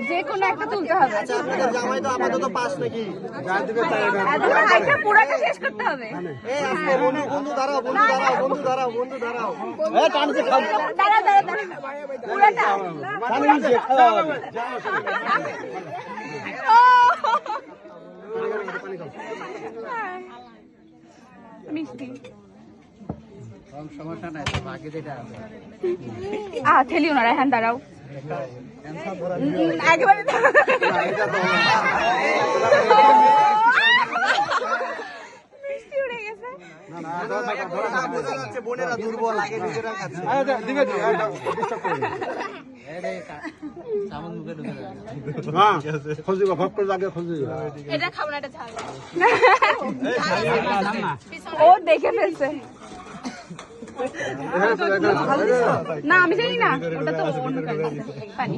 যে কোনো একটা তুলতে হবে। জামাই তো আপাতত পাস নাকি? পুরোটা শেষ করতে হবে। বন্ধু দাঁড়াও, বন্ধু দাঁড়াও, বন্ধু দাঁড়াও, বন্ধু দাঁড়াও। দাঁড়া দাঁড়া দাঁড়া পুরোটা মিষ্টি সমস্যা নাই, বাকি যেটা আছে ঠেলিও না রায়হান, দাঁড়াও একেবারে মিষ্টি উড়ে গেছে। বোনেরা দুর্বল, আগে নিজেরা খাচ্ছে। এটা খাবো না, এটা ঝাল। ও দেখে ফেলছে। না আমি জানি না, ওটা তো অন্য পানি।